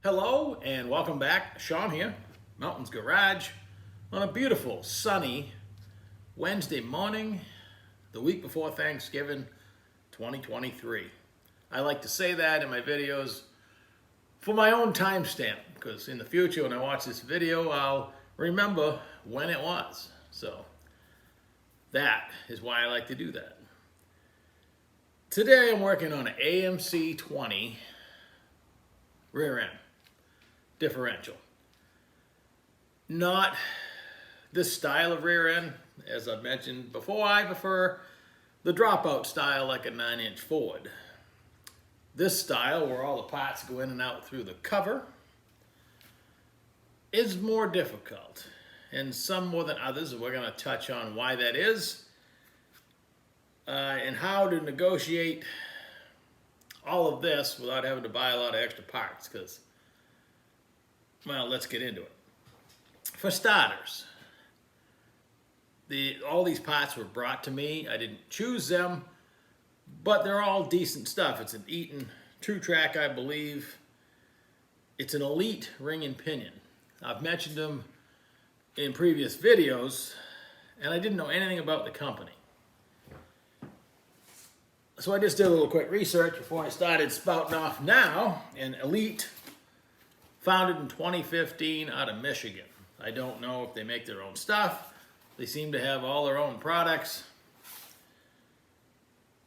Hello and welcome back. Sean here, Mountains Garage, on a beautiful sunny Wednesday morning, the week before Thanksgiving 2023. I like to say that in my videos for my own timestamp, because in the future when I watch this video, I'll remember when it was. So that is why I like to do that. Today I'm working on an AMC 20 rear end differential. Not this style of rear end. As I've mentioned before, I prefer the dropout style like a 9-inch Ford. This style, where all the parts go in and out through the cover, is more difficult, and some more than others. We're going to touch on why that is and how to negotiate all of this without having to buy a lot of extra parts, because, well, let's get into it. For starters, all these parts were brought to me. I didn't choose them, but they're all decent stuff. It's an Eaton True Track, I believe. It's an Elite ring and pinion. I've mentioned them in previous videos, and I didn't know anything about the company. So I just did a little quick research before I started spouting off now. And Elite, founded in 2015 out of Michigan. I don't know if they make their own stuff. They seem to have all their own products.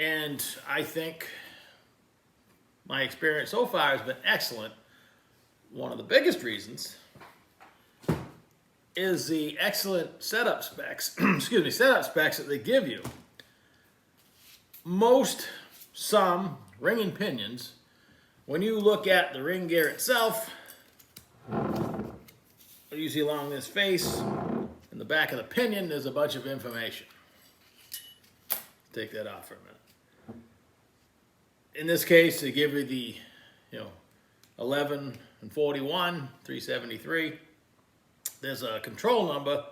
And I think my experience so far has been excellent. One of the biggest reasons is the excellent setup specs, setup specs that they give you. Some ring and pinions, when you look at the ring gear itself, usually along this face, in the back of the pinion, there's a bunch of information. Take that off for a minute. In this case, they give you the 11 and 41, 373. There's a control number,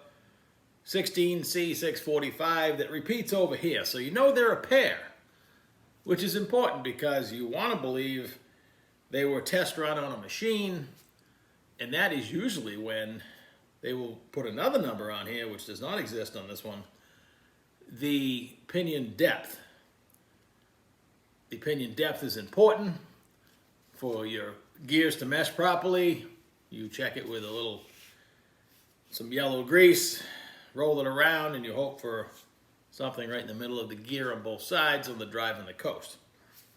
16C645, that repeats over here. So you know they're a pair, which is important because you want to believe they were test run on a machine, and that is usually when they will put another number on here, which does not exist on this one, the pinion depth. The pinion depth is important for your gears to mesh properly. You check it with some yellow grease, roll it around, and you hope for something right in the middle of the gear on both sides on the drive and the coast.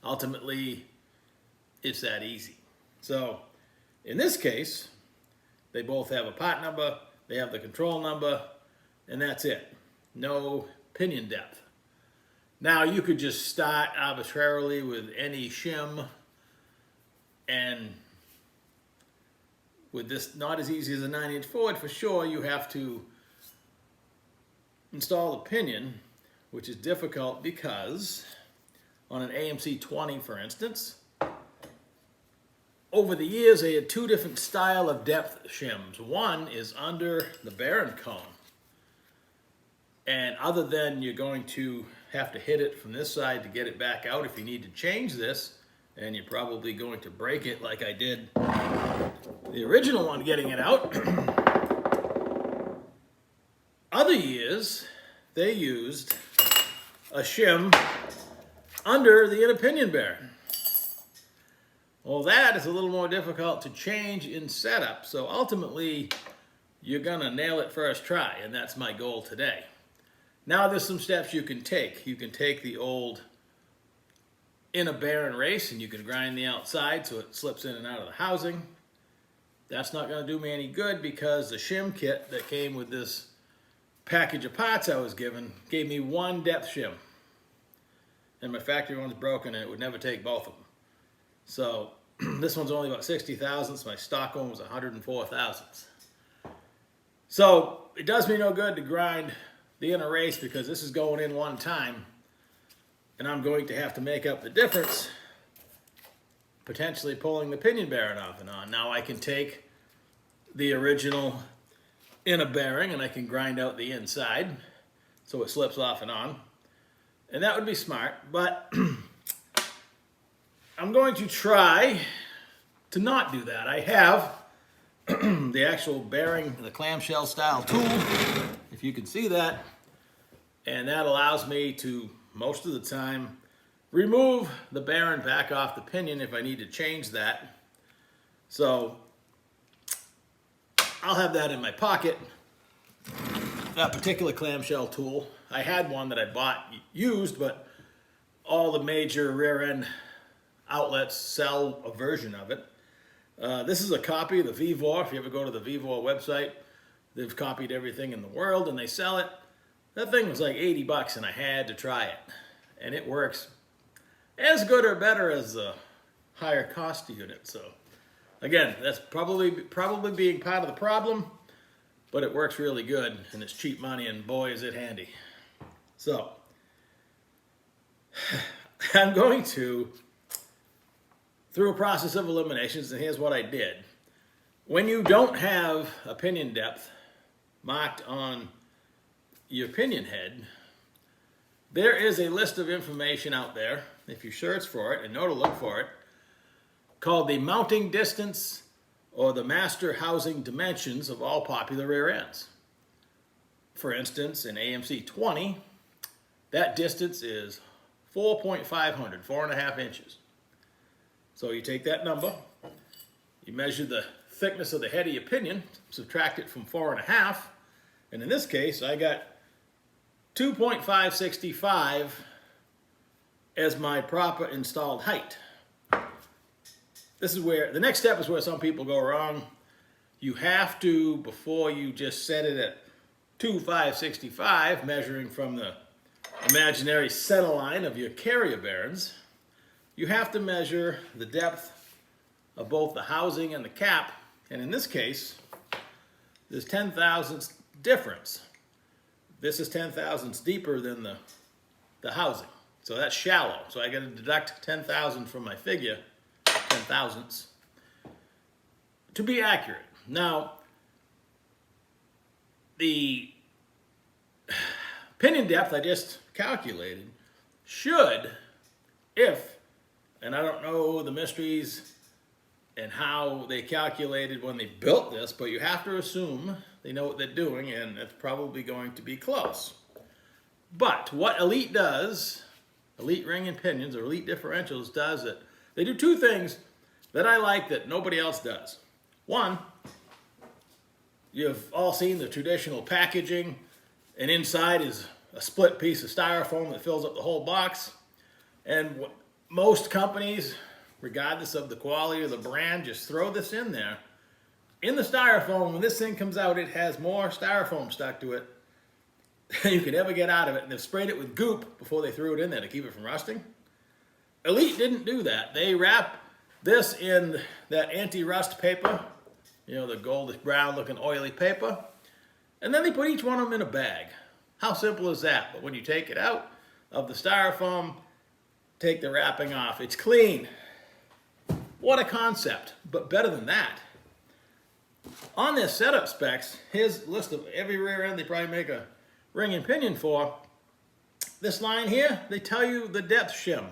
Ultimately, it's that easy. So, in this case, they both have a part number, they have the control number, and that's it. No pinion depth. Now, you could just start arbitrarily with any shim, and with this not as easy as a 9-inch Ford, for sure, you have to install the pinion, which is difficult because on an AMC 20, for instance, over the years they had two different style of depth shims. One is under the bearing cone, and other than you're going to have to hit it from this side to get it back out if you need to change this, and you're probably going to break it like I did the original one getting it out. Other years, they used a shim under the inner pinion bearing. Well, that is a little more difficult to change in setup, so ultimately, you're gonna nail it first try, and that's my goal today. Now there's some steps you can take. You can take the old inner bearing race, and you can grind the outside so it slips in and out of the housing. That's not gonna do me any good because the shim kit that came with this package of parts I was given gave me one depth shim, and my factory one's broken and it would never take both of them. So this one's only about 60 thousandths. My stock one was 104 thousandths. So it does me no good to grind the inner race because this is going in one time, and I'm going to have to make up the difference, potentially pulling the pinion bearing off and on. Now I can take the original inner bearing and I can grind out the inside so it slips off and on, and that would be smart, but I'm going to try to not do that. I have the actual bearing, the clamshell style tool, if you can see that, and that allows me to, most of the time, remove the bearing back off the pinion if I need to change that. So I'll have that in my pocket. That particular clamshell tool, I had one that I bought used, but all the major rear end outlets sell a version of it. This is a copy of the Vivor. If you ever go to the Vivor website, they've copied everything in the world and they sell it. That thing was like 80 bucks and I had to try it. And it works as good or better as the higher cost unit. So again, that's probably being part of the problem, but it works really good and it's cheap money and boy is it handy. So I'm going to, through a process of eliminations, and here's what I did. When you don't have a pinion depth marked on your pinion head, there is a list of information out there, if you search for it and know to look for it, called the mounting distance or the master housing dimensions of all popular rear ends. For instance, in AMC 20, that distance is 4.500, 4.5 inches. So you take that number, you measure the thickness of the head of your pinion, subtract it from 4.5, and in this case I got 2.565 as my proper installed height. This is where, the next step is where some people go wrong. You have to, before you just set it at 2.565, measuring from the imaginary center line of your carrier bearings, you have to measure the depth of both the housing and the cap, and in this case, there's 10 thousandths difference. This is 10 thousandths deeper than the housing, so that's shallow. So I got to deduct 10,000 from my figure, 10 thousandths, to be accurate. Now, the pinion depth I just calculated should, if, and I don't know the mysteries and how they calculated when they built this, but you have to assume they know what they're doing and it's probably going to be close. But what Elite does, Elite ring and pinions or Elite differentials does it, they do two things that I like that nobody else does. One, you've all seen the traditional packaging and inside is a split piece of styrofoam that fills up the whole box. And most companies, regardless of the quality or the brand, just throw this in there. In the styrofoam, when this thing comes out, it has more styrofoam stuck to it than you could ever get out of it. And they've sprayed it with goop before they threw it in there to keep it from rusting. Elite didn't do that. They wrap this in that anti-rust paper, you know, the goldish brown looking oily paper, and then they put each one of them in a bag. How simple is that? But when you take it out of the styrofoam, take the wrapping off, it's clean. What a concept, but better than that. On their setup specs, here's a list of every rear end they probably make a ring and pinion for. This line here, they tell you the depth shim.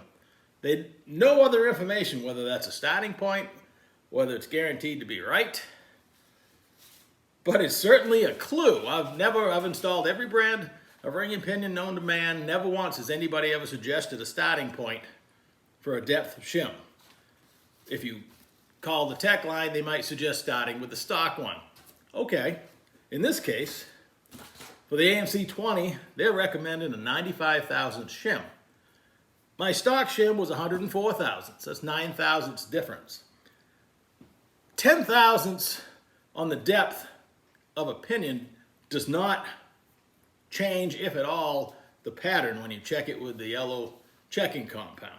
They no other information, whether that's a starting point, whether it's guaranteed to be right, but it's certainly a clue. I've installed every brand of ring and pinion known to man. Never once has anybody ever suggested a starting point for a depth shim. If you call the tech line, they might suggest starting with the stock one. Okay, in this case, for the AMC 20, they're recommending a 95 thousandths shim. My stock shim was 104 thousandths. That's 9 thousandths difference. 10 thousandths on the depth of a pinion does not change, if at all, the pattern when you check it with the yellow checking compound.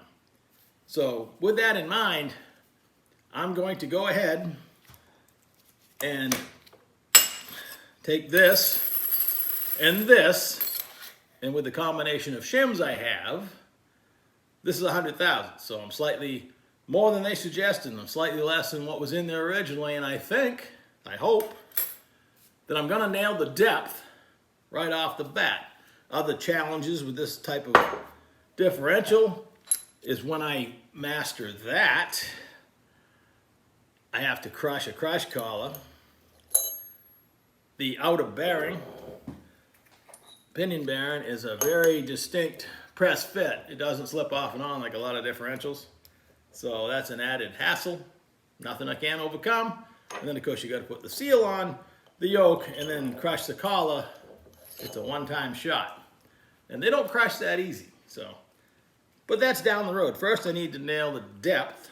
So with that in mind, I'm going to go ahead and take this, and with the combination of shims I have, this is 100 thousandths, so I'm slightly more than they suggested, and I'm slightly less than what was in there originally, and I hope, that I'm gonna nail the depth right off the bat. Other challenges with this type of differential is when I master that, I have to crush a crush collar, the outer bearing. Pinion bearing is a very distinct press fit. It doesn't slip off and on like a lot of differentials. So that's an added hassle. Nothing I can't overcome. And then of course you got to put the seal on the yoke and then crush the collar. It's a one-time shot. And they don't crush that easy. But that's down the road. First I need to nail the depth.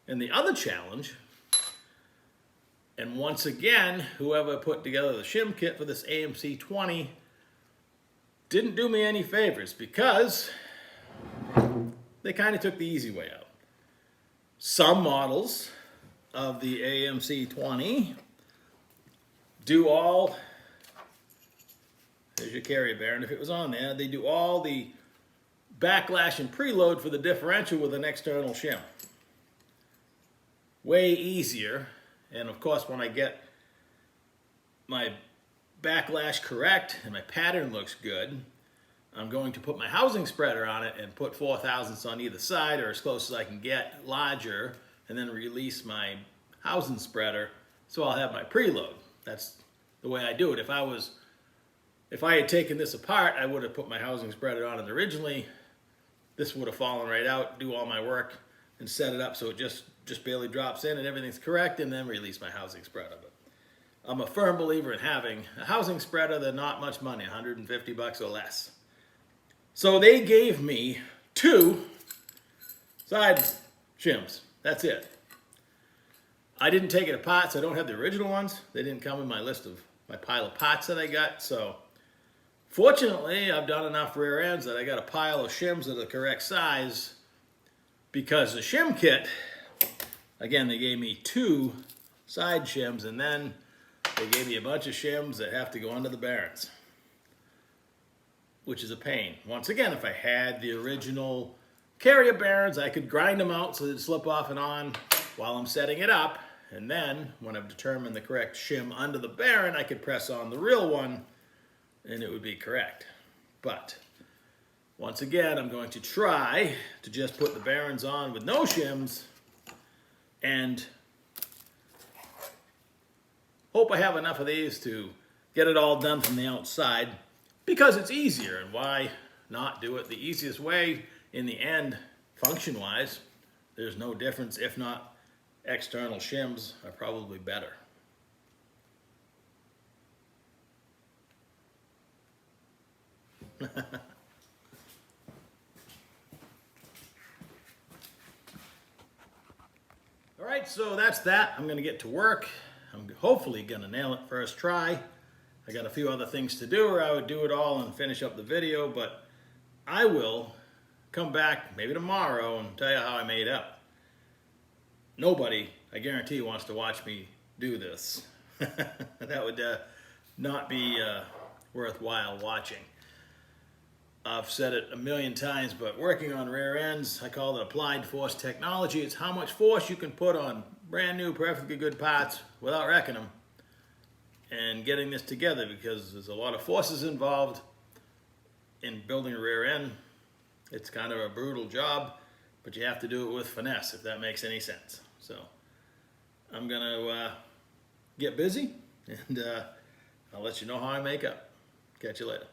And the other challenge, and once again, whoever put together the shim kit for this AMC 20 didn't do me any favors because they kind of took the easy way out. Some models of the AMC 20 do all, there's your carrier bearing, if it was on there, they do all the backlash and preload for the differential with an external shim. Way easier, and of course when I get my backlash correct and my pattern looks good, I'm going to put my housing spreader on it and put 4/1000ths on either side or as close as I can get, larger, and then release my housing spreader so I'll have my preload. That's the way I do it. If I had taken this apart, I would have put my housing spreader on it originally. This would have fallen right out, do all my work, and set it up so it just barely drops in and everything's correct, and then release my housing spreader. But I'm a firm believer in having a housing spreader. They're not much money, 150 bucks or less. So they gave me 2 side shims. That's it. I didn't take it apart, so I don't have the original ones. They didn't come in my list of my pile of parts that I got. So fortunately, I've done enough rear ends that I got a pile of shims of the correct size, because the shim kit, again, they gave me 2 side shims, and then they gave me a bunch of shims that have to go under the bearings, which is a pain. Once again, if I had the original carrier bearings, I could grind them out so they'd slip off and on while I'm setting it up, and then when I've determined the correct shim under the bearing, I could press on the real one and it would be correct. But once again, I'm going to try to just put the bearings on with no shims and hope I have enough of these to get it all done from the outside, because it's easier. And why not do it the easiest way? In the end, function-wise, there's no difference. If not, external shims are probably better. All right, so that's that. I'm going to get to work. I'm hopefully going to nail it first try. I got a few other things to do, or I would do it all and finish up the video, but I will come back maybe tomorrow and tell you how I made up. Nobody, I guarantee, wants to watch me do this. That would not be worthwhile watching. I've said it a million times, but working on rear ends, I call it applied force technology. It's how much force you can put on brand new, perfectly good parts without wrecking them, and getting this together, because there's a lot of forces involved in building a rear end. It's kind of a brutal job, but you have to do it with finesse, if that makes any sense. So I'm gonna get busy, and I'll let you know how I make up. Catch you later.